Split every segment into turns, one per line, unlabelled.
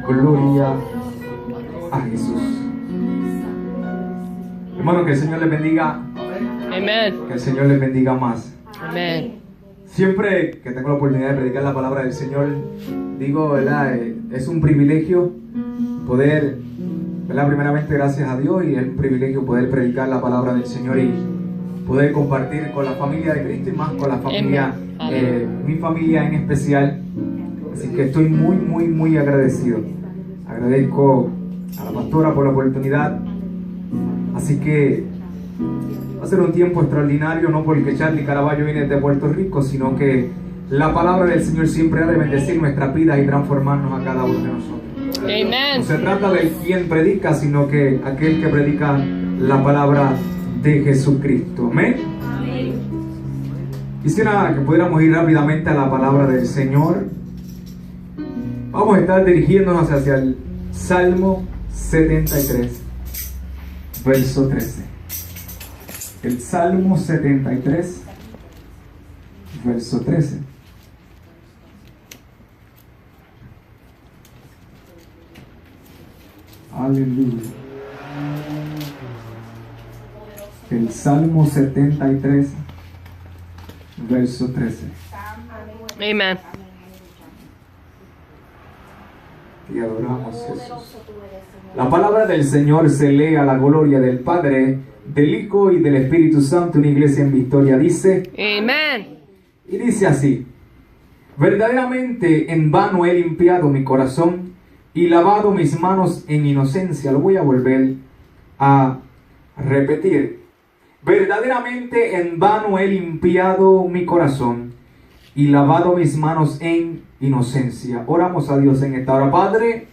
Gloria a Jesús. Hermano, que el Señor les bendiga.
Amen.
Que el Señor les bendiga más.
Amen.
Siempre que tengo la oportunidad de predicar la palabra del Señor, digo, ¿verdad? Es un privilegio poder, ¿verdad? Primeramente gracias a Dios, y es un privilegio poder predicar la palabra del Señor y poder compartir con la familia de Cristo y más con la familia, mi familia en especial. Así que estoy muy agradecido. Agradezco a la pastora por la oportunidad. Así que va a ser un tiempo extraordinario, no porque Charlie Caraballo viene de Puerto Rico, sino que la palabra del Señor siempre ha de bendecir nuestras vidas y transformarnos a cada uno de nosotros.
Amen.
No se trata de quien predica, sino que aquel que predica la palabra de Jesucristo. Amén. Quisiera que pudiéramos ir rápidamente a la palabra del Señor. Vamos a estar dirigiéndonos hacia el Salmo 73, verso 13. El Salmo 73, verso 13. Aleluya. El Salmo 73, verso 13.
Amen.
Y adoramos a Jesús. La palabra del Señor se lee a la gloria del Padre, del Hijo y del Espíritu Santo. Una iglesia en victoria dice:
Amen.
Y dice así: verdaderamente en vano he limpiado mi corazón y lavado mis manos en inocencia. Lo voy a volver a repetir. Verdaderamente en vano he limpiado mi corazón y lavado mis manos en inocencia. Oramos a Dios en esta hora. Padre,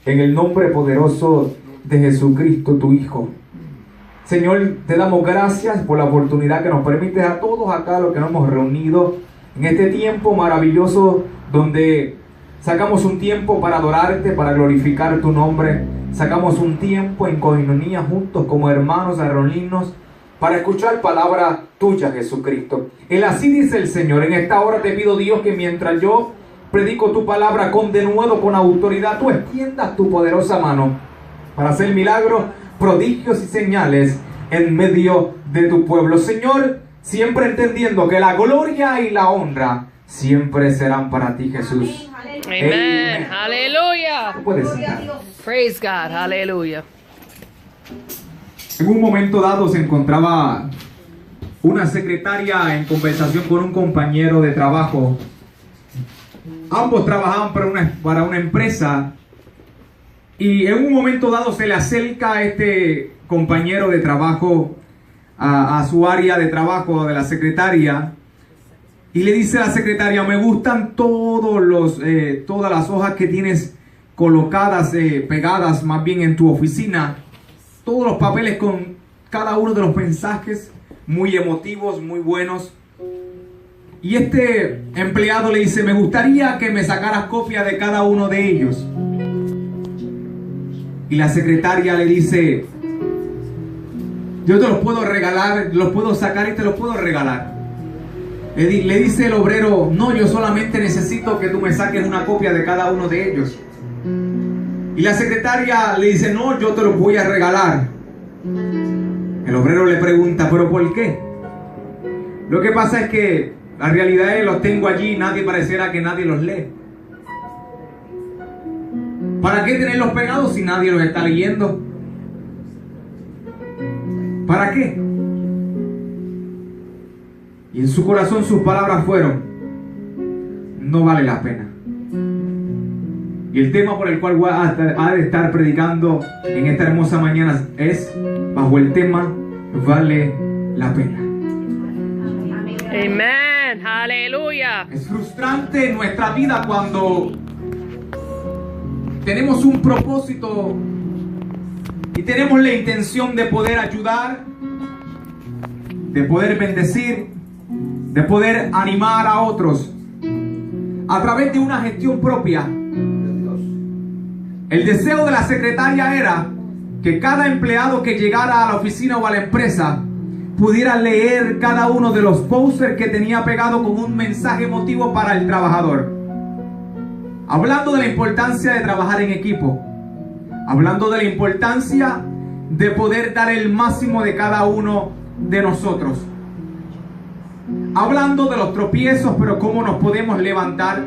en el nombre poderoso de Jesucristo, tu Hijo. Señor, te damos gracias por la oportunidad que nos permites a todos acá, los que nos hemos reunido en este tiempo maravilloso, donde sacamos un tiempo para adorarte, para glorificar tu nombre. Sacamos un tiempo en coinonía juntos como hermanos a reunirnos para escuchar palabra tuya, Jesucristo. El así dice el Señor: en esta hora te pido, Dios, que mientras yo predico tu palabra con denuedo, con autoridad, tú extiendas tu poderosa mano para hacer milagros, prodigios y señales en medio de tu pueblo. Señor, siempre entendiendo que la gloria y la honra siempre serán para ti, Jesús.
Amen. Hallelujah.
Tú puedes sentar.
Praise God. Hallelujah.
En un momento dado se encontraba una secretaria en conversación con un compañero de trabajo. Ambos trabajaban para una empresa, y en un momento dado se le acerca a este compañero de trabajo a su área de trabajo de la secretaria, y le dice a la secretaria: me gustan todas las hojas que tienes colocadas, pegadas más bien en tu oficina, todos los papeles con cada uno de los mensajes muy emotivos, muy buenos. Y este empleado le dice: me gustaría que me sacaras copia de cada uno de ellos. Y la secretaria le dice: yo te los puedo regalar, los puedo sacar y te los puedo regalar. Le dice el obrero: no, yo solamente necesito que tú me saques una copia de cada uno de ellos. Y la secretaria le dice: no, yo te los voy a regalar. El obrero le pregunta: ¿pero por qué? Lo que pasa es que la realidad es que los tengo allí y nadie, pareciera que nadie los lee. ¿Para qué tenerlos pegados si nadie los está leyendo? ¿Para qué? Y en su corazón sus palabras fueron: no vale la pena. Y el tema por el cual ha de estar predicando en esta hermosa mañana es bajo el tema: vale la pena.
Amen. Hallelujah.
Es frustrante en nuestra vida cuando tenemos un propósito y tenemos la intención de poder ayudar, de poder bendecir, de poder animar a otros a través de una gestión propia. El deseo de la secretaria era que cada empleado que llegara a la oficina o a la empresa pudiera leer cada uno de los posters que tenía pegado con un mensaje emotivo para el trabajador. hablando de la importancia de trabajar en equipo, hablando de la importancia de poder dar el máximo de cada uno de nosotros, hablando de los tropiezos, pero cómo nos podemos levantar.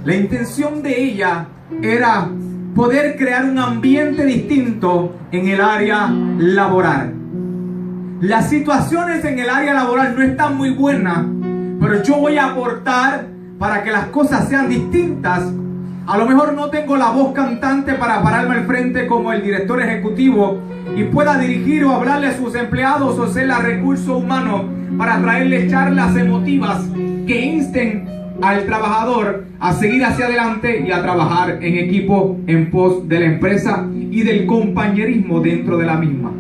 La intención de ella era poder crear un ambiente distinto en el área laboral. Las situaciones en el área laboral no están muy buenas, pero yo voy a aportar para que las cosas sean distintas. A lo mejor no tengo la voz cantante para pararme al frente como el director ejecutivo y pueda dirigir o hablarle a sus empleados o ser el recurso humano para traerles charlas emotivas que insten al trabajador a seguir hacia adelante y a trabajar en equipo en pos de la empresa y del compañerismo dentro de la misma.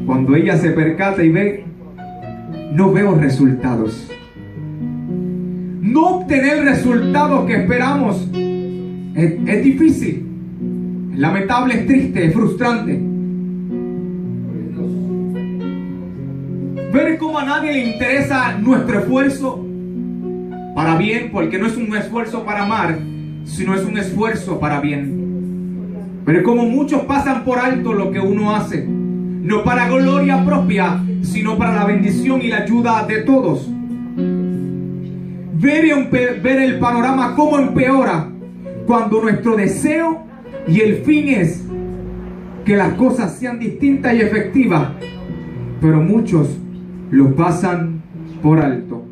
Cuando ella se percata y ve, no veo resultados. No obtener resultados que esperamos es difícil, es lamentable, es triste, es frustrante. Ver cómo a nadie le interesa nuestro esfuerzo para bien, porque no es un esfuerzo para amar, sino es un esfuerzo para bien. Ver cómo muchos pasan por alto lo que uno hace, no para gloria propia, sino para la bendición y la ayuda de todos. Ver el panorama cómo empeora cuando nuestro deseo y el fin es que las cosas sean distintas y efectivas, pero muchos lo pasan por alto.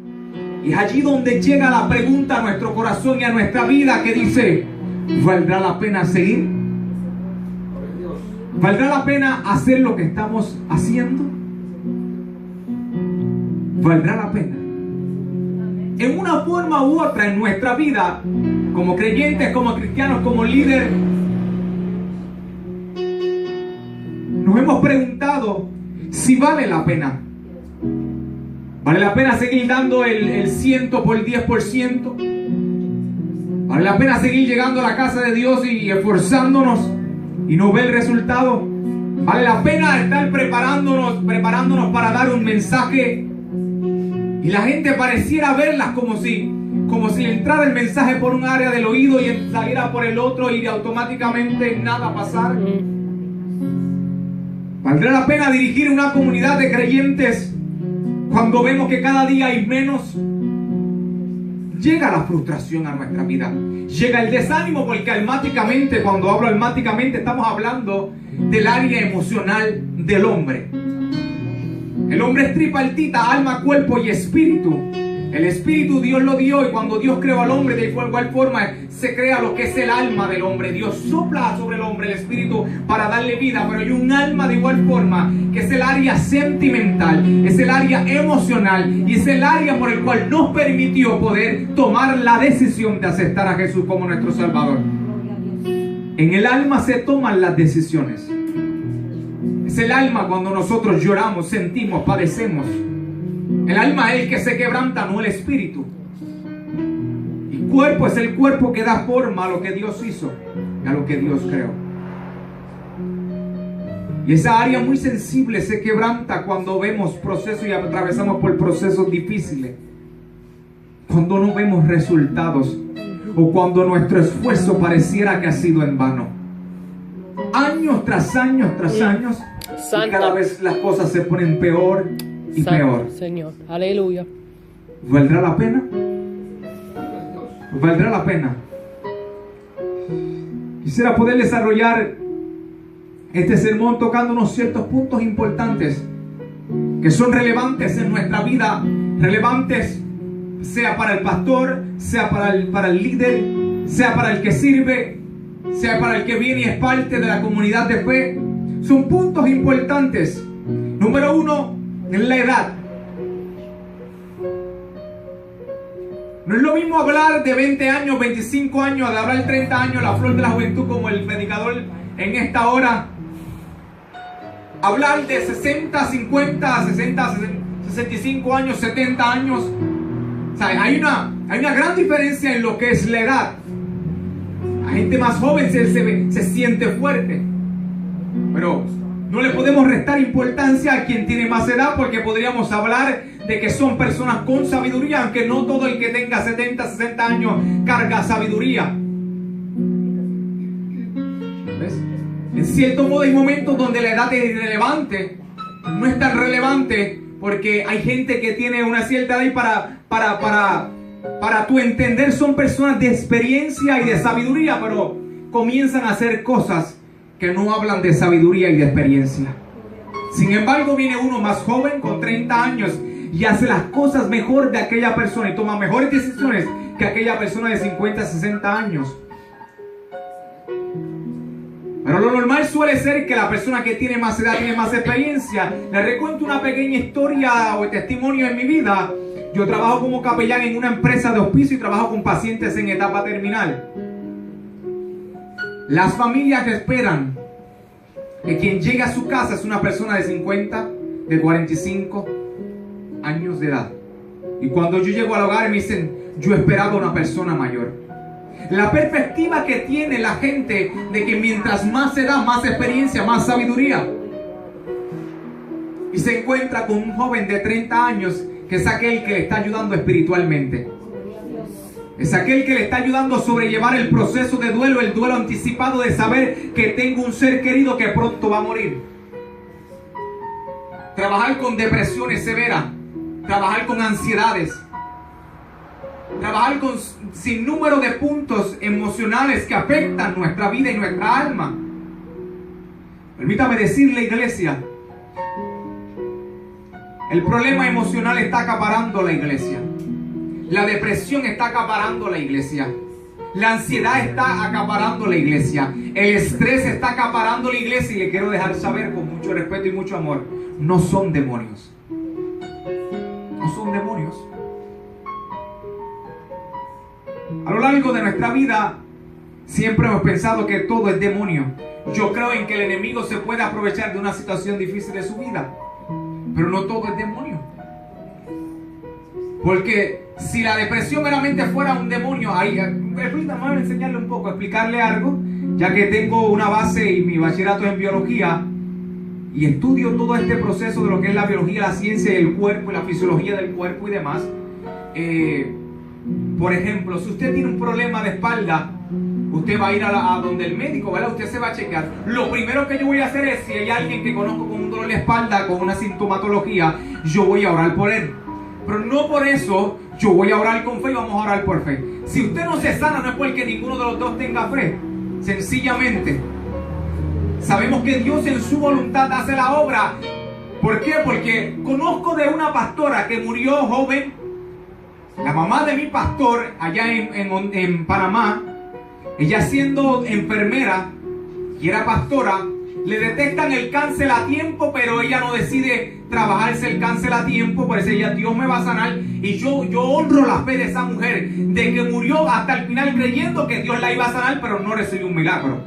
Y es allí donde llega la pregunta a nuestro corazón y a nuestra vida que dice: ¿valdrá la pena seguir? ¿Valdrá la pena hacer lo que estamos haciendo? ¿Valdrá la pena? En una forma u otra en nuestra vida, como creyentes, como cristianos, como líderes, nos hemos preguntado si vale la pena. ¿Vale la pena seguir dando el 100 por el 10%? ¿Vale la pena seguir llegando a la casa de Dios y esforzándonos y no ver el resultado? ¿Vale la pena estar preparándonos para dar un mensaje y la gente pareciera verlas como si le entrara el mensaje por un área del oído y saliera por el otro y automáticamente nada pasara? ¿Valdrá la pena dirigir una comunidad de creyentes cuando vemos que cada día hay menos? Llega la frustración a nuestra vida, llega el desánimo, porque almáticamente, cuando hablo almáticamente, estamos hablando del área emocional del hombre. El hombre es tripartita, alma, cuerpo y espíritu. El espíritu Dios lo dio, y cuando Dios creó al hombre de igual forma se crea lo que es el alma del hombre. Dios sopla sobre el hombre el espíritu para darle vida, pero hay un alma de igual forma que es el área sentimental, es el área emocional y es el área por el cual nos permitió poder tomar la decisión de aceptar a Jesús como nuestro Salvador. En el alma se toman las decisiones. Es el alma cuando nosotros lloramos, sentimos, padecemos. El alma es el que se quebranta, no el espíritu. El cuerpo es el cuerpo que da forma a lo que Dios hizo y a lo que Dios creó. Y esa área muy sensible se quebranta cuando vemos procesos y atravesamos por procesos difíciles. Cuando no vemos resultados o cuando nuestro esfuerzo pareciera que ha sido en vano. Años tras años tras años, y cada vez las cosas se ponen peor y peor.
Señor, aleluya.
¿Valdrá la pena? ¿Valdrá la pena? Quisiera poder desarrollar este sermón tocando unos ciertos puntos importantes que son relevantes en nuestra vida, relevantes sea para el pastor, sea para el líder, sea para el que sirve, sea para el que viene y es parte de la comunidad de fe. Son puntos importantes. Número 1, en la edad. No es lo mismo hablar de 20 años, 25 años, de hablar de 30 años, la flor de la juventud, como el predicador en esta hora. Hablar de 60, 50, 60, 65 años, 70 años. O sea, hay una gran diferencia en lo que es la edad. La gente más joven se siente fuerte. Pero no le podemos restar importancia a quien tiene más edad, porque podríamos hablar de que son personas con sabiduría, aunque no todo el que tenga 70, 60 años carga sabiduría. ¿Ves? En cierto modo hay momentos donde la edad es irrelevante, no es tan relevante, porque hay gente que tiene una cierta edad y para tu entender son personas de experiencia y de sabiduría, pero comienzan a hacer cosas que no hablan de sabiduría y de experiencia. Sin embargo, viene uno más joven con 30 años y hace las cosas mejor de aquella persona y toma mejores decisiones que aquella persona de 50, 60 años. Pero lo normal suele ser que la persona que tiene más edad, tiene más experiencia. Les recuento una pequeña historia o testimonio en mi vida. Yo trabajo como capellán en una empresa de hospicio y trabajo con pacientes en etapa terminal. Las familias esperan que quien llegue a su casa es una persona de 50, de 45 años de edad. Y cuando yo llego al hogar me dicen, yo esperaba una persona mayor. La perspectiva que tiene la gente de que mientras más edad, más experiencia, más sabiduría. Y se encuentra con un joven de 30 años que es aquel que le está ayudando espiritualmente. Es aquel que le está ayudando a sobrellevar el proceso de duelo, el duelo anticipado de saber que tengo un ser querido que pronto va a morir. Trabajar con depresiones severas, trabajar con ansiedades, trabajar con sinnúmero de puntos emocionales que afectan nuestra vida y nuestra alma. Permítame decirle, iglesia, el problema emocional está acaparando la iglesia. La depresión está acaparando la iglesia. La ansiedad está acaparando la iglesia. El estrés está acaparando la iglesia. Y le quiero dejar saber con mucho respeto y mucho amor, no son demonios. No son demonios. A lo largo de nuestra vida siempre hemos pensado que todo es demonio. Yo creo en que el enemigo se puede aprovechar de una situación difícil de su vida, pero no todo es demonio. Porque si la depresión meramente fuera un demonio, ahí, vamos a enseñarle un poco, explicarle algo, ya que tengo una base y mi bachillerato en biología y estudio todo este proceso de lo que es la biología, la ciencia del cuerpo y la fisiología del cuerpo y demás. Por ejemplo, si usted tiene un problema de espalda, usted va a ir a donde el médico, ¿verdad? Usted se va a chequear. Lo primero que yo voy a hacer es, si hay alguien que conozco con un dolor de espalda, con una sintomatología, yo voy a orar por él. Pero no por eso yo voy a orar con fe y vamos a orar por fe. Si usted no se sana, no es porque ninguno de los dos tenga fe. Sencillamente, sabemos que Dios en su voluntad hace la obra. ¿Por qué? Porque conozco de una pastora que murió joven. La mamá de mi pastor, allá en Panamá, ella siendo enfermera y era pastora, le detectan el cáncer a tiempo, pero ella no decide trabajarse el cáncer a tiempo. Por eso ella, Dios me va a sanar. Y yo honro la fe de esa mujer, de que murió hasta el final creyendo que Dios la iba a sanar, pero no recibió un milagro.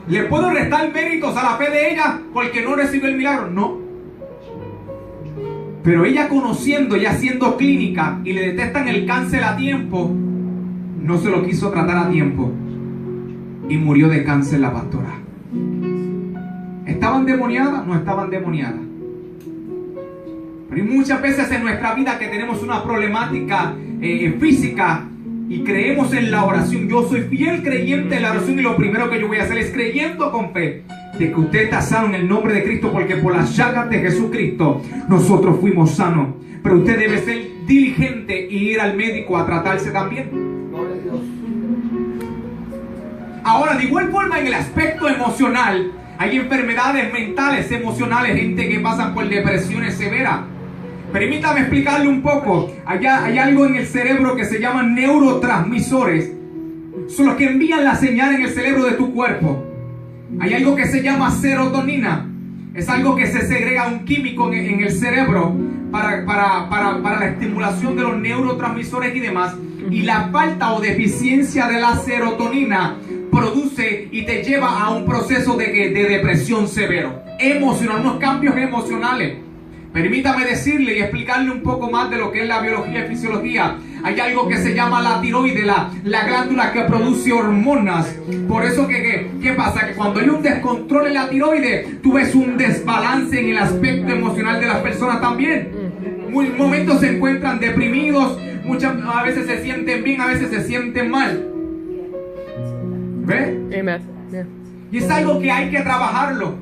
¿Le puedo restar méritos a la fe de ella porque no recibió el milagro? No. Pero ella conociendo, ya haciendo clínica y le detectan el cáncer a tiempo, no se lo quiso tratar a tiempo y murió de cáncer la pastora. ¿Estaban endemoniadas? No estaban endemoniadas. Pero hay muchas veces en nuestra vida que tenemos una problemática física y creemos en la oración. Yo soy fiel creyente en la oración y lo primero que yo voy a hacer es creyendo con fe de que usted está sano en el nombre de Cristo, porque por las llagas de Jesucristo nosotros fuimos sanos. Pero usted debe ser diligente y ir al médico a tratarse también. Ahora, de igual forma, en el aspecto emocional, hay enfermedades mentales, emocionales, gente que pasa por depresiones severas. Permítame explicarle un poco. Allá hay algo en el cerebro que se llaman neurotransmisores. Son los que envían la señal en el cerebro de tu cuerpo. Hay algo que se llama serotonina. Es algo que se segrega, un químico en el cerebro para la estimulación de los neurotransmisores y demás. Y la falta o deficiencia de la serotonina produce y te lleva a un proceso de depresión severo, emocional, unos cambios emocionales. Permítame decirle y explicarle un poco más de lo que es la biología y fisiología. Hay algo que se llama la tiroides, la glándula que produce hormonas. Por eso ¿qué pasa? Que cuando hay un descontrol en la tiroides, tú ves un desbalance en el aspecto emocional de las personas también. momentos se encuentran deprimidos, a veces se sienten bien, a veces se sienten mal. ¿Ve?
Amen. Yeah.
Y es algo que hay que trabajarlo.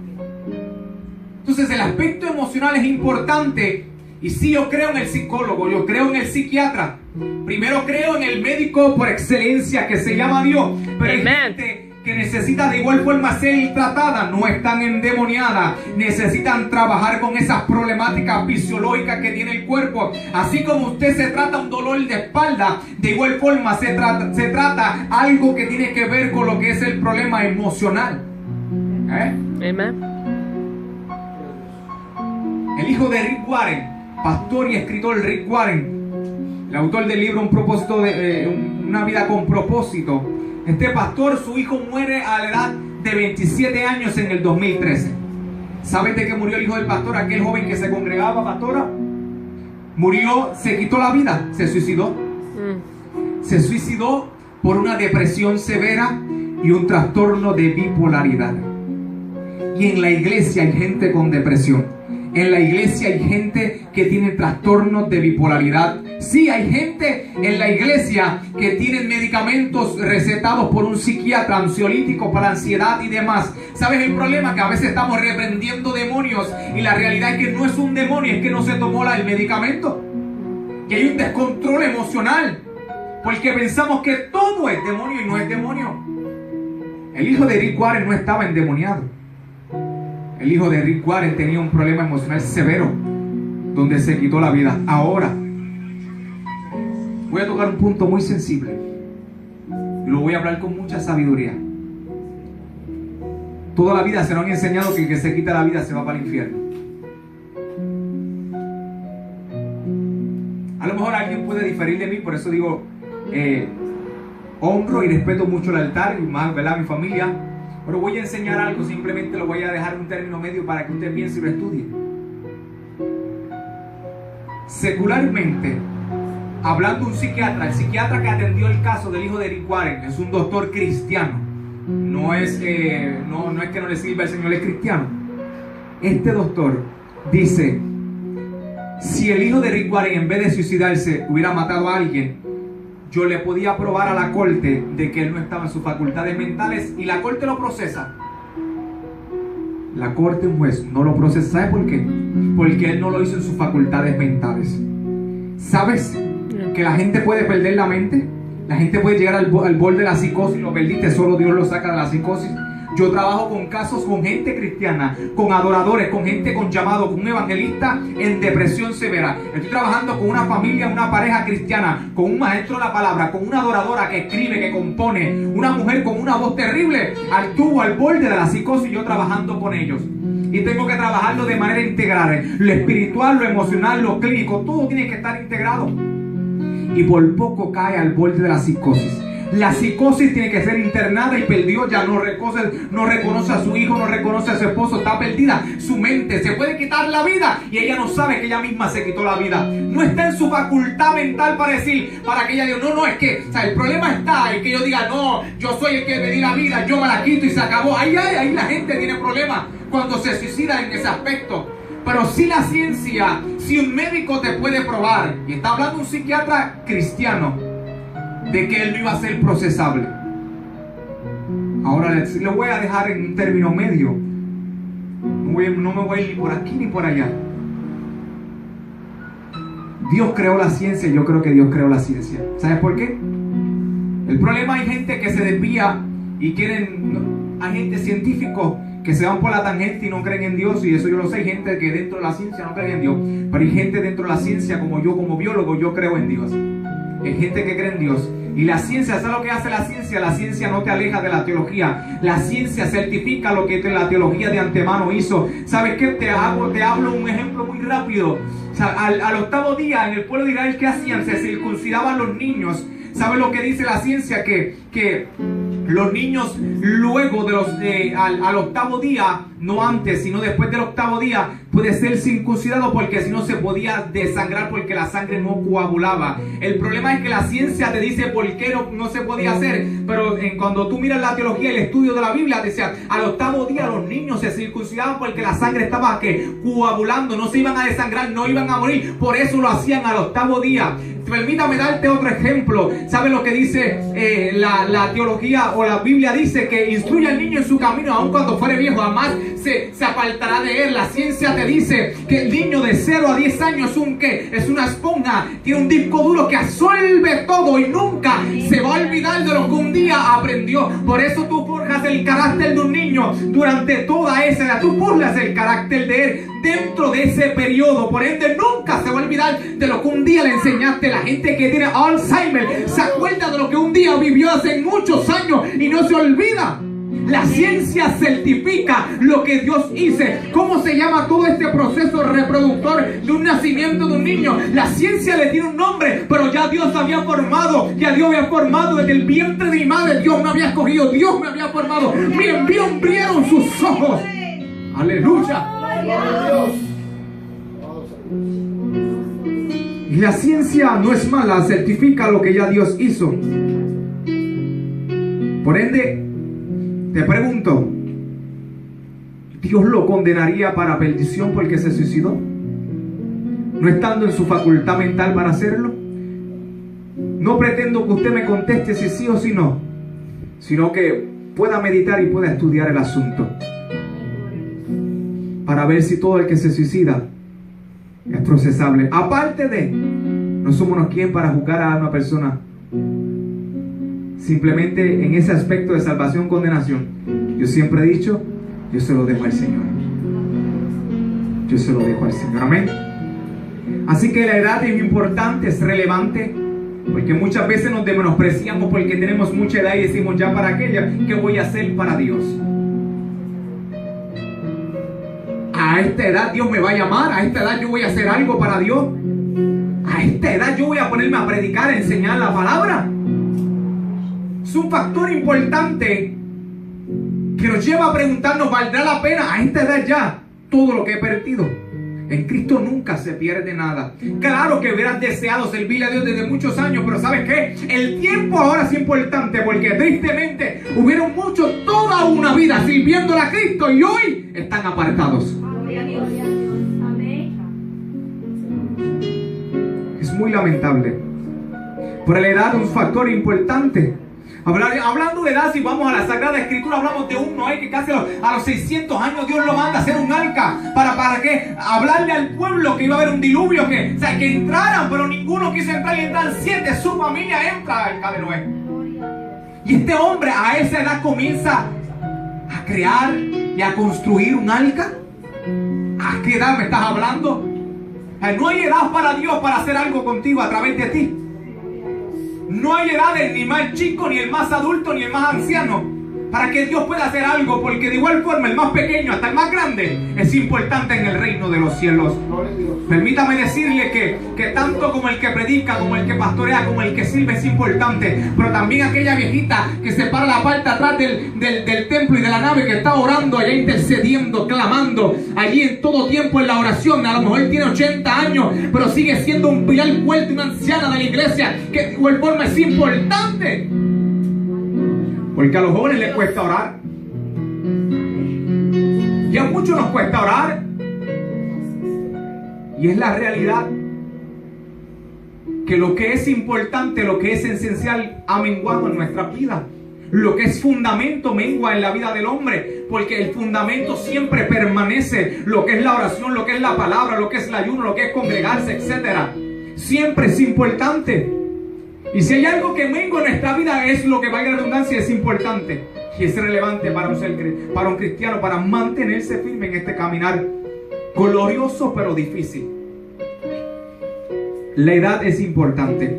Entonces el aspecto emocional es importante. Y sí, yo creo en el psicólogo, yo creo en el psiquiatra. Primero creo en el médico por excelencia que se llama Dios. Pero hay gente que necesita de igual forma ser tratada, no están endemoniadas, necesitan trabajar con esas problemáticas fisiológicas que tiene el cuerpo. Así como usted se trata un dolor de espalda, de igual forma se trata algo que tiene que ver con lo que es el problema emocional.
Amen.
El hijo de Rick Warren, pastor y escritor Rick Warren, el autor del libro Un propósito una vida con propósito. Este pastor, su hijo muere a la edad de 27 años en el 2013. ¿Sabes de qué murió el hijo del pastor? Aquel joven que se congregaba, pastora. Murió, se quitó la vida, se suicidó. Se suicidó por una depresión severa y un trastorno de bipolaridad. Y en la iglesia hay gente con depresión. En la iglesia hay gente que tiene trastornos de bipolaridad. Sí, hay gente en la iglesia que tienen medicamentos recetados por un psiquiatra, ansiolíticos para ansiedad y demás. ¿Sabes el problema? Que a veces estamos reprendiendo demonios y la realidad es que no es un demonio, es que no se tomó el medicamento. Y hay un descontrol emocional porque pensamos que todo es demonio y no es demonio. El hijo de Rick Warren no estaba endemoniado. El hijo de Rick Warren tenía un problema emocional severo donde se quitó la vida. Ahora voy a tocar un punto muy sensible y lo voy a hablar con mucha sabiduría. Toda la vida se nos han enseñado que el que se quita la vida se va para el infierno. A lo mejor alguien puede diferir de mí, por eso digo, honro y respeto mucho el altar y más, ¿verdad?, mi familia. Pero voy a enseñar algo, simplemente lo voy a dejar en un término medio para que usted piense y lo estudie. Secularmente, hablando de un psiquiatra, el psiquiatra que atendió el caso del hijo de Rick Warren es un doctor cristiano. No es que no le sirva al Señor, es cristiano. Este doctor dice: si el hijo de Rick Warren en vez de suicidarse hubiera matado a alguien, yo le podía probar a la corte de que él no estaba en sus facultades mentales y la corte lo procesa. La corte, un juez, no lo procesa. ¿Sabe por qué? Porque él no lo hizo en sus facultades mentales. ¿Sabes que la gente puede perder la mente? La gente puede llegar al borde de la psicosis. Lo perdiste, solo Dios lo saca de la psicosis. Yo trabajo con casos con gente cristiana, con adoradores, con gente con llamado, con un evangelista en depresión severa. Estoy trabajando con una familia, una pareja cristiana, con un maestro de la palabra, con una adoradora que escribe, que compone, una mujer con una voz terrible, estuvo al borde de la psicosis, yo trabajando con ellos. Y tengo que trabajarlo de manera integral. Lo espiritual, lo emocional, lo clínico, todo tiene que estar integrado. Y por poco cae al borde de la psicosis. La psicosis tiene que ser internada y perdió, ya no reconoce a su hijo, no reconoce a su esposo, está perdida. Su mente se puede quitar la vida y ella no sabe que ella misma se quitó la vida. No está en su facultad mental para decir, para que ella diga, no, es que, o sea, el problema está en que yo diga, no, yo soy el que me di la vida, yo me la quito y se acabó. Ahí la gente tiene problemas cuando se suicida en ese aspecto. Pero si la ciencia, si un médico te puede probar, y está hablando un psiquiatra cristiano, de que él no iba a ser procesable. Ahora le voy a dejar en un término medio. No me voy a ir ni por aquí ni por allá. Dios creó la ciencia y yo creo que Dios creó la ciencia. ¿Sabes por qué? El problema, hay gente que se desvía y hay gente científicos que se van por la tangente y no creen en Dios, y eso yo lo sé. Hay gente que dentro de la ciencia no cree en Dios, pero hay gente dentro de la ciencia como yo, como biólogo, yo creo en Dios. Hay gente que cree en Dios. Y la ciencia, ¿sabes lo que hace la ciencia? La ciencia no te aleja de la teología. La ciencia certifica lo que la teología de antemano hizo. ¿Sabes qué? Te hablo un ejemplo muy rápido. O sea, al 8º día, en el pueblo de Israel, ¿qué hacían? Se circuncidaban los niños. ¿Sabes lo que dice la ciencia? Que los niños luego al 8º día, no antes, sino después del 8º día, puede ser circuncidado porque si no se podía desangrar porque la sangre no coagulaba. El problema es que la ciencia te dice por qué no se podía hacer, pero cuando tú miras la teología y el estudio de la Biblia, decía, al 8º día los niños se circuncidaban porque la sangre estaba coagulando, no se iban a desangrar, no iban a morir, por eso lo hacían al 8º día. Permítame darte otro ejemplo. ¿Sabes lo que dice la teología o la Biblia? Dice que instruye al niño en su camino, aun cuando fuere viejo, jamás se apartará de él. La ciencia te dice que el niño de 0 a 10 años es una esponja, tiene un disco duro que absorbe todo y nunca se va a olvidar de lo que un día aprendió. Por eso tú forjas el carácter de un niño durante toda esa edad. Tú forjas el carácter de él dentro de ese periodo. Por ende, nunca se va a olvidar de lo que un día le enseñaste. La gente que tiene Alzheimer se acuerda de lo que un día vivió hace muchos años y no se olvida. La ciencia certifica lo que Dios hizo. ¿Cómo se llama todo este proceso reproductor de un nacimiento de un niño? La ciencia le tiene un nombre, pero ya Dios había formado. Ya Dios había formado desde el vientre de mi madre. Dios me había escogido, Dios me había formado. Mi envío abrieron sus ojos. Aleluya. Y la ciencia no es mala, certifica lo que ya Dios hizo. Por ende, te pregunto, ¿Dios lo condenaría para perdición porque se suicidó? ¿No estando en su facultad mental para hacerlo? No pretendo que usted me conteste si sí o si no, sino que pueda meditar y pueda estudiar el asunto para ver si todo el que se suicida es procesable. Aparte de, no somos quien para juzgar a una persona. Simplemente en ese aspecto de salvación, condenación, yo siempre he dicho, yo se lo dejo al Señor. Yo se lo dejo al Señor. Amén. Así que la edad es importante, es relevante, porque muchas veces nos menospreciamos porque tenemos mucha edad y decimos, ya para qué, ¿qué voy a hacer para Dios? A esta edad Dios me va a llamar, a esta edad yo voy a hacer algo para Dios, a esta edad yo voy a ponerme a predicar, a enseñar la palabra. Es un factor importante que nos lleva a preguntarnos, ¿valdrá la pena a esta edad ya todo lo que he perdido? En Cristo nunca se pierde nada. Claro que hubieras deseado servirle a Dios desde muchos años, pero ¿sabes qué? El tiempo ahora es importante, porque tristemente hubieron muchos toda una vida sirviéndole a Cristo y hoy están apartados. Es muy lamentable. Pero la edad es un factor importante. Hablando de edad, si vamos a la Sagrada Escritura, hablamos de un Noé que casi a los 600 años Dios lo manda a hacer un arca. ¿Para qué? Hablarle al pueblo que iba a haber un diluvio, que entraran, pero ninguno quiso entrar y entran 7. Su familia entra al arca de Noé. Y este hombre a esa edad comienza a crear y a construir un arca. ¿A qué edad me estás hablando? No hay edad para Dios para hacer algo contigo a través de ti. No hay edades, ni más chico, ni el más adulto, ni el más anciano, para que Dios pueda hacer algo, porque de igual forma el más pequeño hasta el más grande es importante en el reino de los cielos. Permítame decirle que tanto como el que predica, como el que pastorea, como el que sirve es importante, pero también aquella viejita que se para la parte atrás del templo y de la nave, que está orando allá, intercediendo, clamando allí en todo tiempo en la oración. A lo mejor tiene 80 años, pero sigue siendo un pilar fuerte, una anciana de la iglesia, que de igual forma es importante. Porque a los jóvenes les cuesta orar. Y a muchos nos cuesta orar. Y es la realidad que lo que es importante, lo que es esencial, ha menguado en nuestra vida. Lo que es fundamento mengua en la vida del hombre, porque el fundamento siempre permanece. Lo que es la oración, lo que es la palabra, lo que es el ayuno, lo que es congregarse, etc. Siempre es importante. Y si hay algo que mengua en nuestra vida, es lo que, valga la redundancia, es importante y es relevante para un cristiano, para mantenerse firme en este caminar glorioso pero difícil. La edad es importante.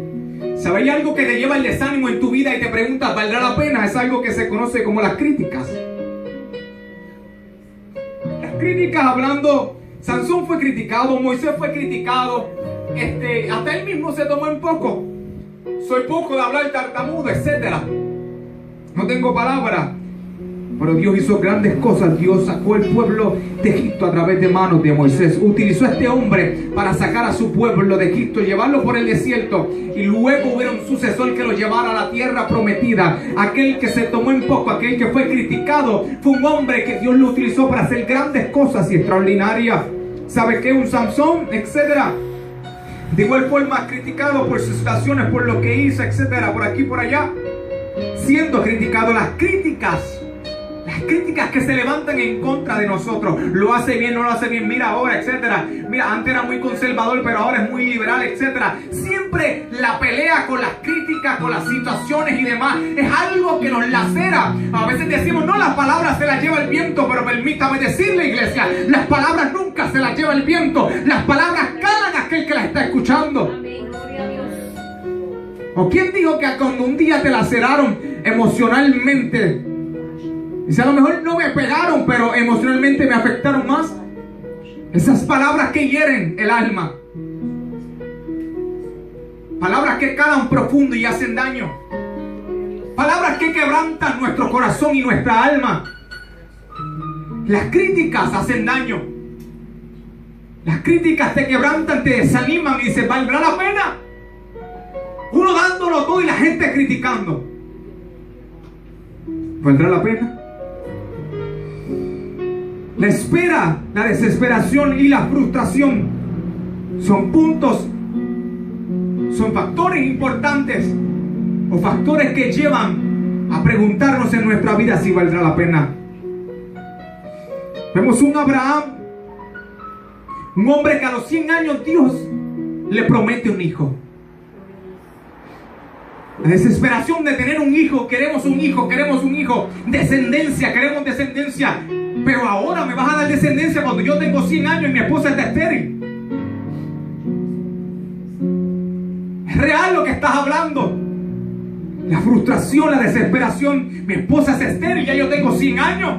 ¿Sabéis algo que te lleva el desánimo en tu vida y te preguntas, ¿valdrá la pena? Es algo que se conoce como las críticas. Las críticas, hablando, Sansón fue criticado, Moisés fue criticado, hasta él mismo se tomó en poco. Soy poco de hablar, tartamudo, etc. No tengo palabra. Pero Dios hizo grandes cosas. Dios sacó el pueblo de Egipto a través de manos de Moisés. Utilizó a este hombre para sacar a su pueblo de Egipto, llevarlo por el desierto. Y luego hubiera un sucesor que lo llevara a la tierra prometida. Aquel que se tomó en poco, aquel que fue criticado, fue un hombre que Dios lo utilizó para hacer grandes cosas y extraordinarias. ¿Sabe qué? Un Samson, etcétera. De igual forma, criticado por sus situaciones, por lo que hizo, etcétera, por aquí, por allá. Siendo criticado, las críticas que se levantan en contra de nosotros. Lo hace bien, no lo hace bien, mira ahora, etcétera. Mira, antes era muy conservador, pero ahora es muy liberal, etcétera. Siempre la pelea con las críticas, con las situaciones y demás, es algo que nos lacera. A veces decimos, no, las palabras se las lleva el viento, pero permítame decirle, iglesia, las palabras nunca se las lleva el viento. Las palabras calan a aquel que las está escuchando.
Amén, gloria a Dios.
¿O quién dijo que cuando un día te laceraron emocionalmente, dice, a lo mejor no me pegaron, pero emocionalmente me afectaron más? Esas palabras que hieren el alma, palabras que calan profundo y hacen daño, palabras que quebrantan nuestro corazón y nuestra alma. Las críticas hacen daño. Las críticas te quebrantan, te desaniman y dices, ¿valdrá la pena? Uno dándolo todo y la gente criticando. ¿Valdrá la pena? La espera, la desesperación y la frustración son puntos, son factores importantes o factores que llevan a preguntarnos en nuestra vida si valdrá la pena. Vemos un Abraham, un hombre que a los 100 años Dios le promete un hijo. La desesperación de tener un hijo, queremos un hijo, descendencia, queremos descendencia. Pero ahora me vas a dar descendencia cuando yo tengo 100 años y mi esposa está estéril. Es real lo que estás hablando. La frustración, la desesperación. Mi esposa es estéril, ya yo tengo 100 años.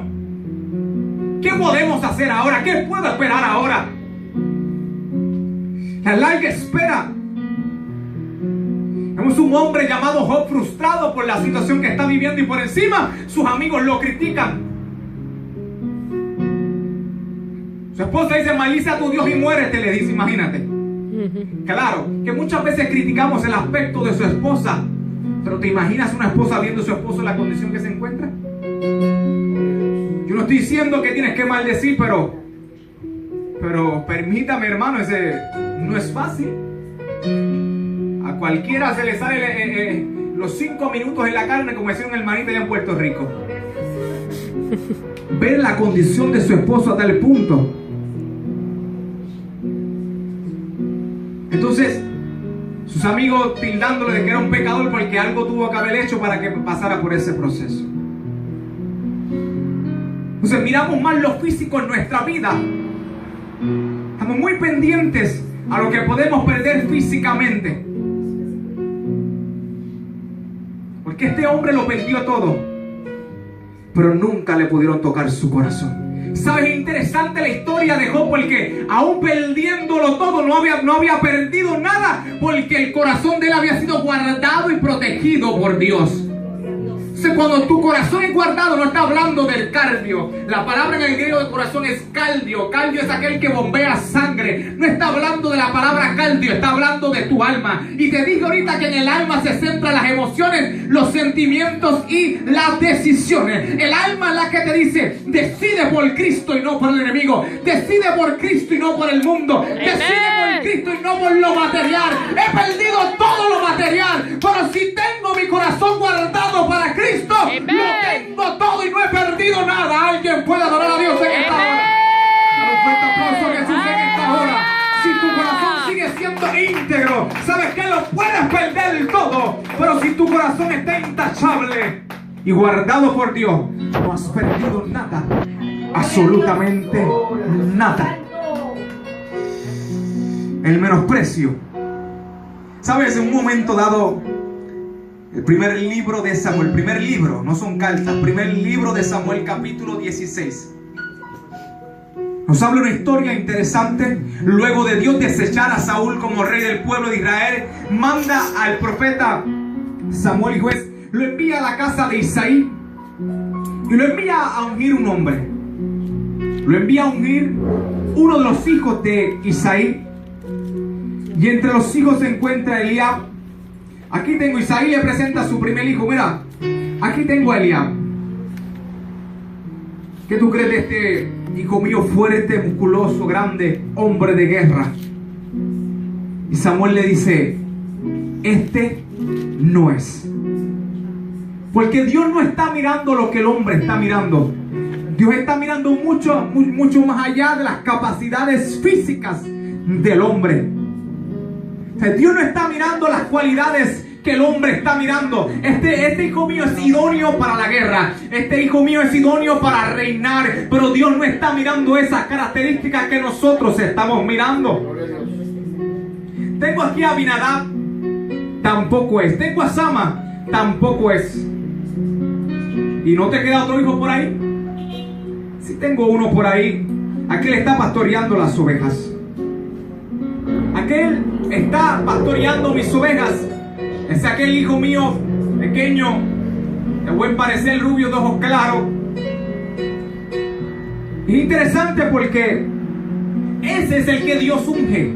¿Qué podemos hacer ahora? ¿Qué puedo esperar ahora? La larga espera. Vemos un hombre llamado Job frustrado por la situación que está viviendo y por encima sus amigos lo critican. Su esposa dice, maldice a tu Dios y muérete, le dice, imagínate. Claro, que muchas veces criticamos el aspecto de su esposa, pero ¿te imaginas una esposa viendo a su esposo en la condición que se encuentra? Yo no estoy diciendo que tienes que maldecir, pero permítame, hermano, ese no es fácil. A cualquiera se le sale los 5 minutos en la carne, como decía un hermanito allá en Puerto Rico. Ver la condición de su esposo a tal punto. Entonces, sus amigos tildándole de que era un pecador porque algo tuvo que haber hecho para que pasara por ese proceso. Entonces, miramos más lo físico en nuestra vida. Estamos muy pendientes a lo que podemos perder físicamente. Porque este hombre lo perdió todo, pero nunca le pudieron tocar su corazón. ¿Sabes? Interesante la historia de Job, porque aún perdiéndolo todo no había perdido nada, porque el corazón de él había sido guardado y protegido por Dios. Entonces, cuando tu corazón es guardado, no está hablando del cardio. La palabra en el griego de corazón es caldio. Caldio es aquel que bombea sangre. No está hablando de la palabra caldio, está hablando de tu alma. Y te dije ahorita que en el alma se centran las emociones, los sentimientos y las decisiones. El alma es la que te dice, decide por Cristo y no por el enemigo. Decide por Cristo y no por el mundo. Decide por Cristo y no por lo material. He perdido todo lo material, pero si tengo mi corazón guardado para Cristo,
Amen.
lo tengo todo y no he perdido nada. Alguien puede adorar a Dios en esta hora. Dale un fuerte aplauso a Jesús en esta hora. Si tu corazón sigue siendo íntegro, sabes que lo puedes perder todo, pero si tu corazón está intachable y guardado por Dios, no has perdido nada, absolutamente nada. El menosprecio. Sabes, en un momento dado, el primer libro de Samuel, primer libro, no son cartas, primer libro de Samuel, capítulo 16. Nos habla una historia interesante. Luego de Dios desechar a Saúl como rey del pueblo de Israel, manda al profeta Samuel y juez, lo envía a la casa de Isaí. y lo envía a ungir un hombre. Lo envía a ungir uno de los hijos de Isaí. Y entre los hijos se encuentra Eliab. Aquí tengo, Isaí le presenta a su primer hijo. Mira, aquí tengo a Eliab. ¿Qué tú crees de este hijo mío fuerte, musculoso, grande, hombre de guerra? Y Samuel le dice, este no es. Porque Dios no está mirando lo que el hombre está mirando. Dios está mirando mucho más allá de las capacidades físicas del hombre. O sea, Dios no está mirando las cualidades que el hombre está mirando. Este hijo mío es idóneo para la guerra. Este hijo mío es idóneo para reinar. Pero Dios no está mirando esas características que nosotros estamos mirando. Tengo aquí a Abinadab, tampoco es. Tengo a Sama, tampoco es. ¿Y no te queda otro hijo por ahí? Sí, tengo uno por ahí. Aquel está pastoreando las ovejas. Aquel está pastoreando mis ovejas. Es aquel hijo mío pequeño, de buen parecer, rubio, de ojos claros. Es interesante porque ese es el que Dios unge.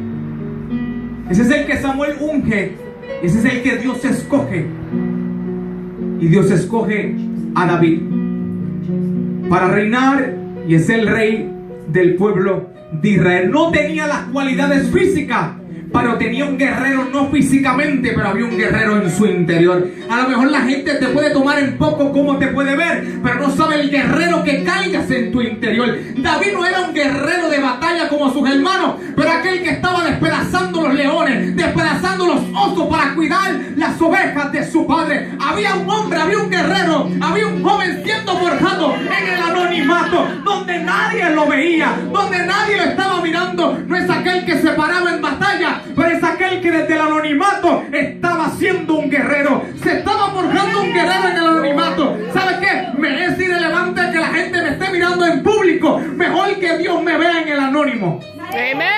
Ese es el que Samuel unge. Ese es el que Dios escoge. Y Dios escoge a David para reinar, y es el rey del pueblo de Israel. No tenía las cualidades físicas, pero tenía un guerrero, no físicamente, pero había un guerrero en su interior. A lo mejor la gente te puede tomar en poco como te puede ver, pero no sabe el guerrero que cargas en tu interior. David no era un guerrero de batalla como sus hermanos, pero aquel que estaba despedazando los leones, despedazando los osos para cuidar las ovejas de su padre. Había un hombre, había un guerrero, había un joven siendo forjado en el anonimato, donde nadie lo veía, donde nadie lo estaba mirando. No es aquel que se paraba en batalla, pero es aquel que desde el anonimato estaba siendo un guerrero. Se estaba forjando un guerrero en el anonimato. ¿Sabes qué? Me es irrelevante que la gente me esté mirando en público. Mejor que Dios me vea en el anónimo.
Amén.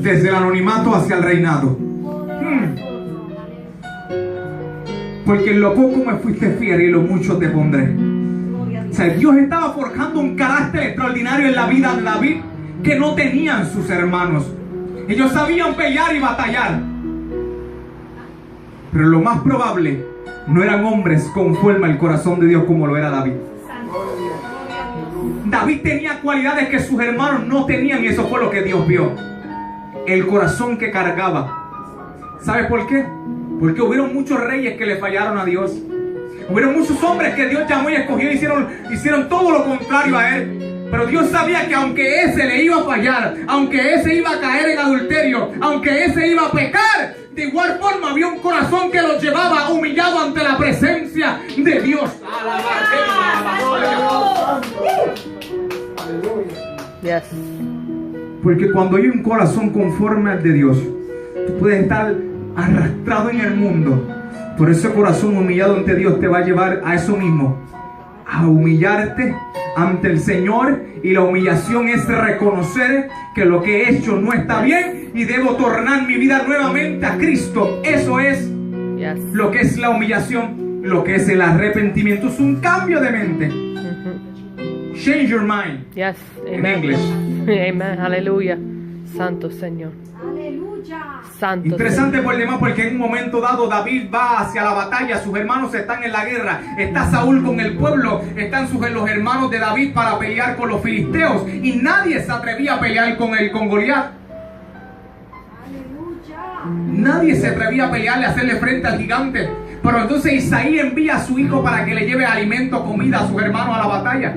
Desde el anonimato hacia el reinado. Porque en lo poco me fuiste fiel y en lo mucho te pondré. O sea, Dios estaba forjando un carácter extraordinario en la vida de David que no tenían sus hermanos. Ellos sabían pelear y batallar, pero lo más probable no eran hombres conforme al corazón de Dios como lo era David. David tenía cualidades que sus hermanos no tenían, y eso fue lo que Dios vio: el corazón que cargaba. ¿Sabes por qué? Porque hubieron muchos reyes que le fallaron a Dios. Hubieron muchos hombres que Dios llamó y escogió y hicieron todo lo contrario a él. Pero Dios sabía que aunque ese le iba a fallar, aunque ese iba a caer en adulterio, aunque ese iba a pecar, de igual forma había un corazón que lo llevaba humillado ante la presencia de Dios.
Yes.
Porque cuando hay un corazón conforme al de Dios, tú puedes estar arrastrado en el mundo, pero ese corazón humillado ante Dios te va a llevar a eso mismo, a humillarte ante el Señor. Y la humillación es reconocer que lo que he hecho no está bien y debo tornar mi vida nuevamente a Cristo. Eso es lo que es la humillación, lo que es el arrepentimiento. Es un cambio de mente. Change your mind.
Yes.
En inglés.
Amén. Aleluya. Santo Señor. Santo.
Interesante
Señor.
por demás, porque en un momento dado David va hacia la batalla, sus hermanos están en la guerra, está Saúl con el pueblo, están los hermanos de David para pelear con los filisteos, y nadie se atrevía a pelear con Goliat. Nadie se atrevía a pelearle, a hacerle frente al gigante. Pero entonces Isaí envía a su hijo para que le lleve alimento, comida a sus hermanos a la batalla.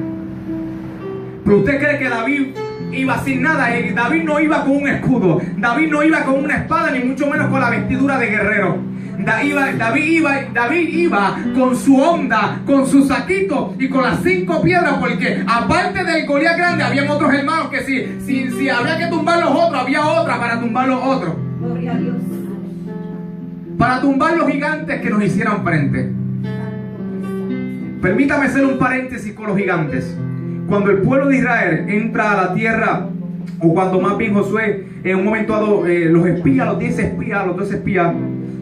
Pero usted cree que David iba sin nada. David no iba con un escudo, David no iba con una espada, ni mucho menos con la vestidura de guerrero. David iba con su honda, con su saquito y con las 5 piedras, porque aparte del Goliat grande habían otros hermanos que si había que tumbar los otros, había otra para tumbar los otros.
Gloria a Dios.
Para tumbar los gigantes que nos hicieran frente. Permítame hacer un paréntesis con los gigantes. Cuando el pueblo de Israel entra a la tierra, o cuando más bien Josué, en un momento dado, los 10 espías, los 12 espías,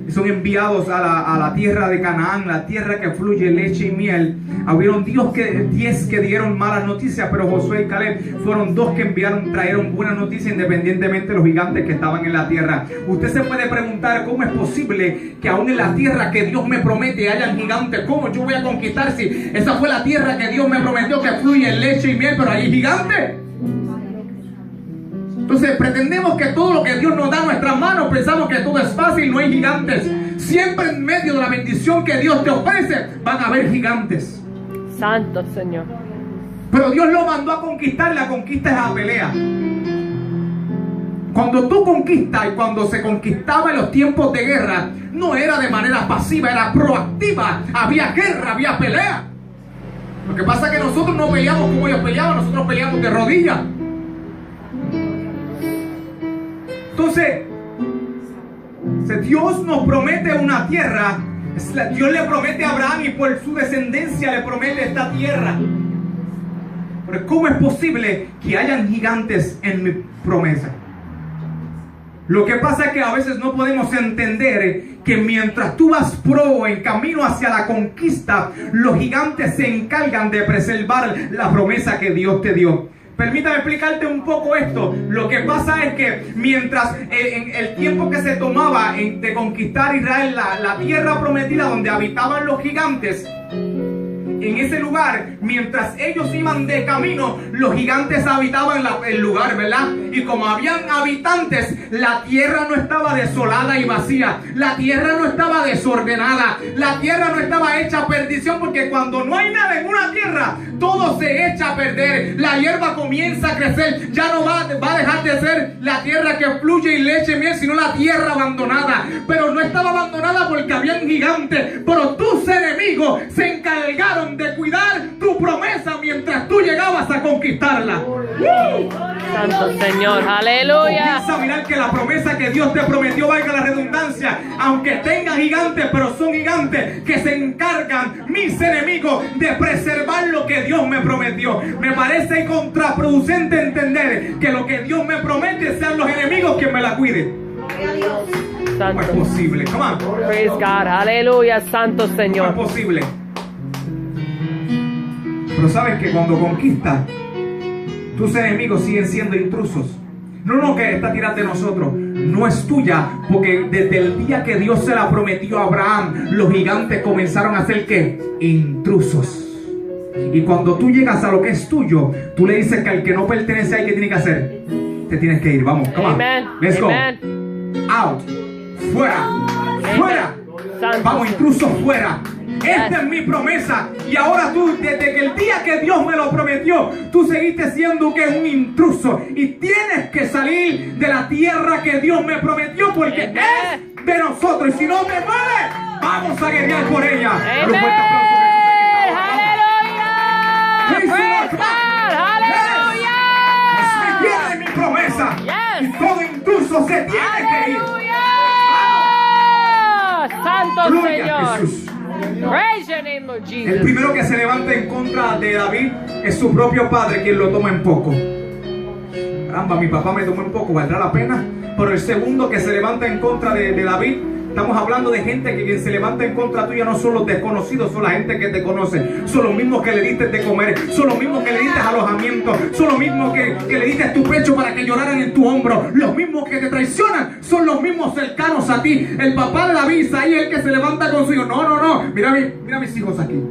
son enviados a la tierra de Canaán, la tierra que fluye leche y miel. Hubieron 10 que dieron malas noticias, pero Josué y Caleb fueron 2 que trajeron buenas noticias independientemente de los gigantes que estaban en la tierra. Usted se puede preguntar cómo es posible que aún en la tierra que Dios me promete hayan gigantes. ¿Cómo yo voy a conquistar si esa fue la tierra que Dios me prometió que fluye leche y miel, pero hay gigantes? Entonces pretendemos que todo lo que Dios nos da en nuestras manos, pensamos que todo es fácil, no hay gigantes. Siempre en medio de la bendición que Dios te ofrece van a haber gigantes.
Santo Señor.
Pero Dios lo mandó a conquistar, la conquista es a pelea. Cuando tú conquistas y cuando se conquistaba en los tiempos de guerra, no era de manera pasiva, era proactiva. Había guerra, había pelea. Lo que pasa es que nosotros no peleamos como ellos peleaban, nosotros peleamos de rodillas. Entonces, Dios nos promete una tierra. Dios le promete a Abraham y por su descendencia le promete esta tierra. Pero ¿cómo es posible que hayan gigantes en mi promesa? Lo que pasa es que a veces no podemos entender que mientras tú vas en camino hacia la conquista, los gigantes se encargan de preservar la promesa que Dios te dio. Permítame explicarte un poco esto. Lo que pasa es que mientras en el tiempo que se tomaba de conquistar Israel la tierra prometida donde habitaban los gigantes, en ese lugar, mientras ellos iban de camino, los gigantes habitaban el lugar, ¿verdad? Y como habían habitantes, la tierra no estaba desolada y vacía. La tierra no estaba desordenada. La tierra no estaba hecha a perdición, porque cuando no hay nada en una tierra, todo se echa a perder. La hierba comienza a crecer. Ya no va a dejar de ser la tierra que fluye y leche y miel, sino la tierra abandonada. Pero no estaba abandonada porque habían gigantes. Pero tus enemigos se encargaron de cuidar tu promesa mientras tú llegabas a conquistarla.
Santo Señor, aleluya.
Comienza a mirar que la promesa que Dios te prometió, valga la redundancia, aunque tenga gigantes, pero son gigantes que se encargan, mis enemigos, de preservar lo que Dios me prometió. Me parece contraproducente entender que lo que Dios me promete sean los enemigos quien me la cuiden.
Santo.
No es posible. Come on.
Praise God, aleluya, Santo
No
Señor.
es posible. Pero sabes que cuando conquistas, tus enemigos siguen siendo intrusos. No, que esta tierra de nosotros no es tuya, porque desde el día que Dios se la prometió a Abraham, los gigantes comenzaron a ser ¿qué? Intrusos. Y cuando tú llegas a lo que es tuyo, tú le dices que al que no pertenece ahí, ¿qué tiene que hacer? Te tienes que ir, vamos, come on.
Amen.
Let's go.
Amen.
Out. Fuera. Fuera.
Santo.
Vamos, intrusos, fuera. Esta es mi promesa. Y ahora tú, desde que el día que Dios me lo prometió, tú seguiste siendo que un intruso. Y tienes que salir de la tierra que Dios me prometió, porque es de nosotros. Y si no te mueves, vamos a guerrear por ella.
Amen. Aleluya. Aleluya.
Es mi tierra y mi promesa.
Yes.
Y todo intruso se tiene que ir.
Aleluya. Santo
Gloria a
Señor.
Jesús.
Praise your name, Lord
El
Jesus.
primero que se levanta en contra de David es su propio padre, quien lo toma en poco. Caramba, mi papá me tomó en poco, ¿valdrá la pena? Pero el segundo que se levanta en contra de David, estamos hablando de gente que quien se levanta en contra tuya no son los desconocidos, son la gente que te conoce. Son los mismos que le diste de comer, son los mismos que le diste alojamiento, son los mismos que le diste tu pecho para que lloraran en tu hombro. Los mismos que te traicionan son los mismos cercanos a ti. El papá de David, Isaías, es el que se levanta con su hijo. No, mira mis hijos aquí.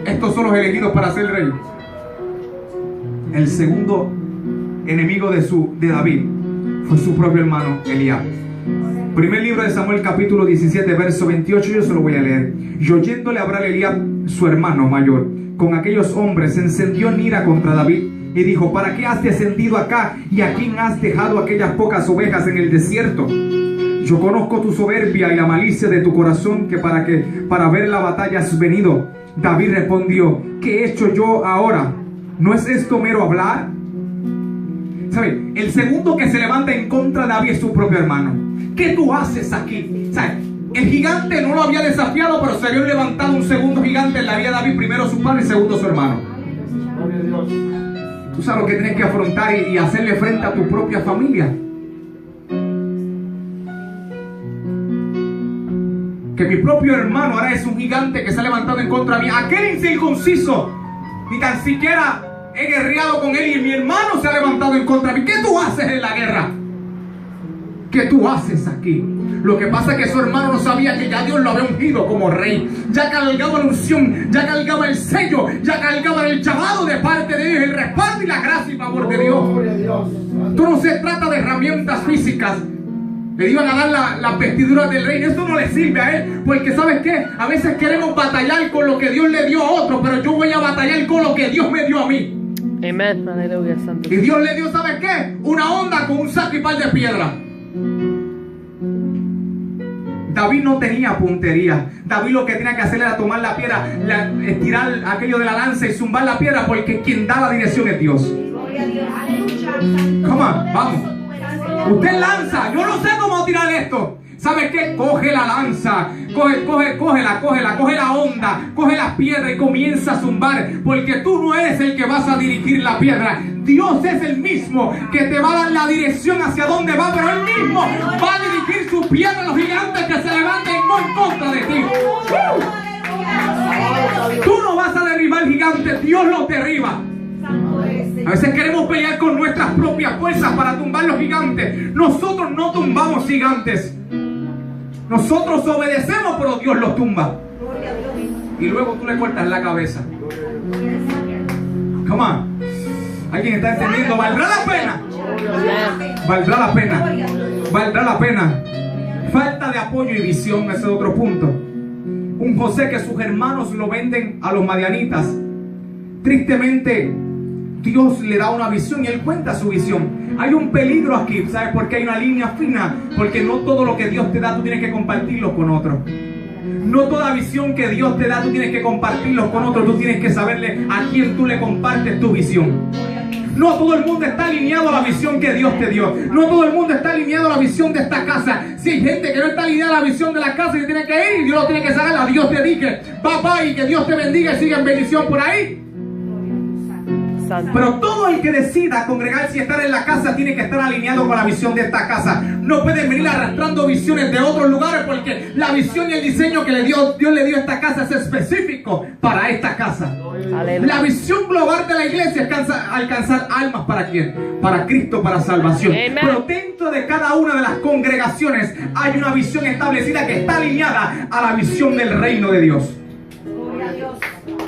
Estos son los elegidos para ser rey. El segundo enemigo de David fue su propio hermano Eliab. Primer libro de Samuel, capítulo 17, verso 28, yo se lo voy a leer. Y oyéndole hablar Eliab, su hermano mayor, con aquellos hombres, se encendió en ira contra David y dijo: ¿para qué has descendido acá? ¿Y a quién has dejado aquellas pocas ovejas en el desierto? Yo conozco tu soberbia y la malicia de tu corazón, que para ver la batalla has venido. David respondió: ¿qué he hecho yo ahora? ¿No es esto mero hablar? ¿Sabe? El segundo que se levanta en contra de David es su propio hermano. ¿Qué tú haces aquí? ¿Sabe? El gigante no lo había desafiado, pero se había levantado un segundo gigante en la vida de David. Primero su padre y segundo su hermano. Tú sabes lo que tienes que afrontar y hacerle frente a tu propia familia. que mi propio hermano ahora es un gigante que se ha levantado en contra de mí. Aquel incircunciso, ni tan siquiera he guerreado con él y mi hermano se ha levantado en contra de mí. ¿Qué tú haces en la guerra? ¿Qué tú haces aquí? Lo que pasa es que su hermano no sabía que ya Dios lo había ungido como rey. Ya cargaba la unción, ya cargaba el sello, ya cargaba el llamado de parte de Dios, el respaldo y la gracia y favor de Dios. Esto no se trata de herramientas físicas. Le iban a dar las vestiduras del rey. Eso no le sirve a él. Porque ¿sabes qué? A veces queremos batallar con lo que Dios le dio a otro, pero yo voy a batallar con lo que Dios me dio a mí.
Amén. Aleluya, santo.
Y Dios le dio, ¿sabes qué? Una onda con un saco y par de piedra. David no tenía puntería. David lo que tenía que hacer era tomar la piedra, estirar aquello de la lanza y zumbar la piedra, porque quien da la dirección es Dios. Come on, vamos. Usted lanza. Yo no sé cómo tirar esto. ¿Sabes qué? Coge la lanza, coge la onda, coge las piedras y comienza a zumbar, porque tú no eres el que vas a dirigir la piedra. Dios es el mismo que te va a dar la dirección hacia dónde va, pero Él mismo va a dirigir su piedra a los gigantes que se levanten en contra de ti. Tú no vas a derribar gigantes, Dios los derriba. A veces queremos pelear con nuestras propias fuerzas para tumbar los gigantes. Nosotros no tumbamos gigantes. Nosotros obedecemos, pero Dios los tumba. Y luego tú le cortas la cabeza. Come on. ¿Alguien está entendiendo? ¿Valdrá la pena? Valdrá la pena. Valdrá la pena. Falta de apoyo y visión, ese es otro punto. Un José que sus hermanos lo venden a los madianitas. Tristemente, Dios le da una visión y él cuenta su visión. Hay un peligro aquí, ¿sabes? Porque hay una línea fina. Porque no todo lo que Dios te da tú tienes que compartirlo con otros. No toda visión que Dios te da tú tienes que compartirlo con otros. Tú tienes que saberle a quién tú le compartes tu visión. No todo el mundo está alineado a la visión que Dios te dio. No todo el mundo está alineado a la visión de esta casa. Si hay gente que no está alineada a la visión de la casa y tiene que ir, y Dios lo tiene que sacar. A Dios te dije, papá, y que Dios te bendiga y siga en bendición por ahí. Pero todo el que decida congregarse y estar en la casa tiene que estar alineado con la visión de esta casa. No pueden venir arrastrando visiones de otros lugares, porque la visión y el diseño que Dios le dio a esta casa es específico para esta casa. Aleluya. La visión global de la iglesia es alcanzar almas. ¿Para quién? Para Cristo, para salvación. Amen. Pero dentro de cada una de las congregaciones hay una visión establecida que está alineada a la visión del reino de Dios.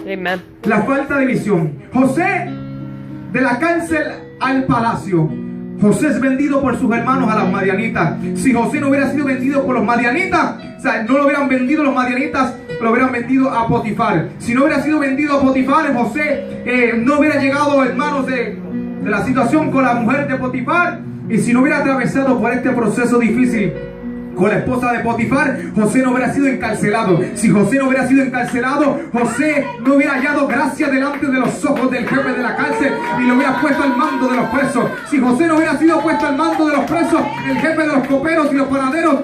Amen. La falta de visión. José, de la cárcel al palacio. José es vendido por sus hermanos a las madianitas. Si José no hubiera sido vendido por los madianitas, o sea, no lo hubieran vendido los madianitas, lo hubieran vendido a Potifar. Si no hubiera sido vendido a Potifar, José no hubiera llegado en manos de la situación con la mujer de Potifar. Y si no hubiera atravesado por este proceso difícil con la esposa de Potifar, José no hubiera sido encarcelado. Si José no hubiera sido encarcelado, José no hubiera hallado gracia delante de los ojos del jefe de la cárcel y lo hubiera puesto al mando de los presos. Si José no hubiera sido puesto al mando de los presos, el jefe de los coperos y los panaderos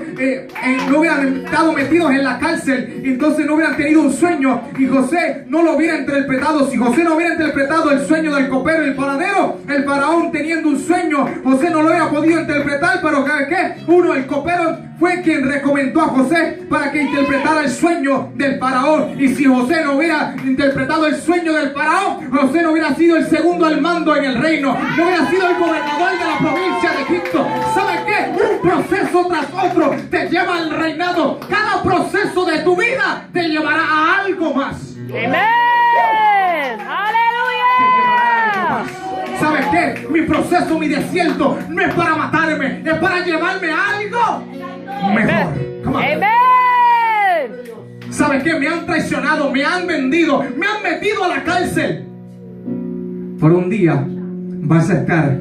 no hubieran estado metidos en la cárcel, entonces no hubieran tenido un sueño y José no lo hubiera interpretado. Si José no hubiera interpretado el sueño del copero y el panadero, el faraón teniendo un sueño, José no lo hubiera podido interpretar. Pero ¿qué? El copero fue quien recomendó a José para que interpretara el sueño del faraón. Y si José no hubiera interpretado el sueño del faraón, José no hubiera sido el segundo al mando en el reino, no hubiera sido el gobernador de la provincia de Egipto. ¿Sabes qué? Un proceso tras otro te lleva al reinado. Cada proceso de tu vida te llevará a algo más.
¡Amén! ¡Aleluya!
¿Sabes qué? Mi proceso, mi desierto, no es para matarme, es para llevarme a algo mejor.
¡Amén!
¿Sabes qué? Me han traicionado, me han vendido, me han metido a la cárcel. Por un día vas a estar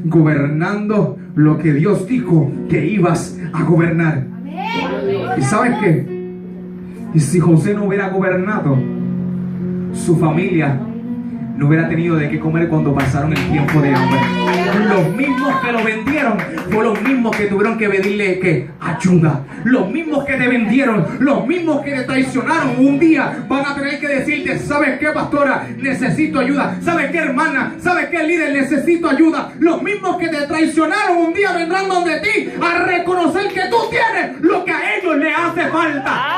gobernando lo que Dios dijo que ibas a gobernar. ¿Y sabes qué? Y si José no hubiera gobernado, su familia no hubiera tenido de qué comer cuando pasaron el tiempo de hambre. Los mismos que lo vendieron fueron los mismos que tuvieron que pedirle ayuda. Los mismos que te vendieron, los mismos que te traicionaron, un día van a tener que decirte: ¿sabes qué, pastora? Necesito ayuda. ¿Sabes qué, hermana? ¿Sabes qué, líder? Necesito ayuda. Los mismos que te traicionaron un día vendrán donde ti a reconocer que tú tienes lo que a ellos les hace falta.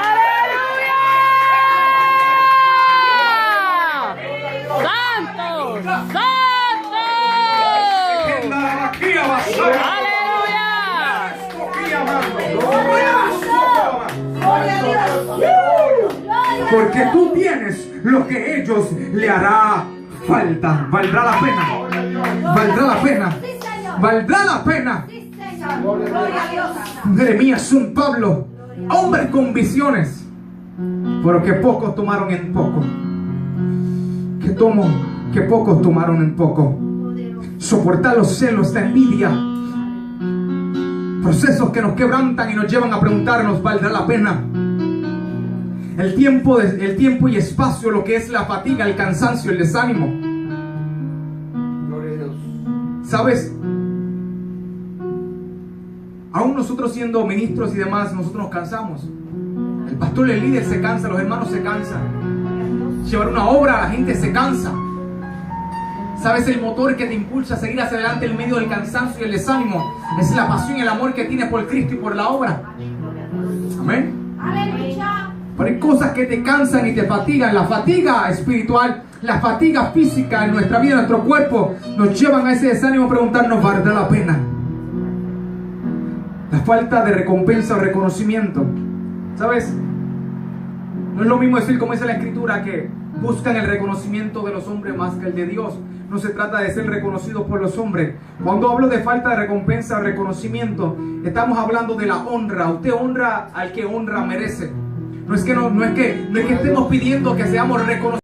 Porque tú tienes lo que ellos le hará falta. Valdrá la pena. Valdrá la pena. Valdrá la pena. Jeremías, un Pablo, hombre con visiones, pero que pocos tomaron en poco. Que pocos tomaron en poco. Soportar los celos, la envidia, procesos que nos quebrantan y nos llevan a preguntarnos, ¿valdrá la pena? El tiempo y espacio, lo que es la fatiga, el cansancio, el desánimo. ¿Sabes? Aún nosotros siendo ministros y demás, nosotros nos cansamos. El pastor, el líder se cansa, los hermanos se cansan. Llevar una obra, la gente se cansa. ¿Sabes? El motor que te impulsa a seguir hacia adelante en medio del cansancio y el desánimo es la pasión y el amor que tienes por Cristo y por la obra. Amén. Pero hay cosas que te cansan y te fatigan. La fatiga espiritual, la fatiga física en nuestra vida, en nuestro cuerpo, nos llevan a ese desánimo a preguntarnos, ¿valdrá la pena? La falta de recompensa o reconocimiento. ¿Sabes? No es lo mismo decir, como dice la Escritura, que buscan el reconocimiento de los hombres más que el de Dios. No se trata de ser reconocidos por los hombres. Cuando hablo de falta de recompensa o reconocimiento, estamos hablando de la honra. Usted honra al que honra merece. No es que estemos pidiendo que seamos reconocidos.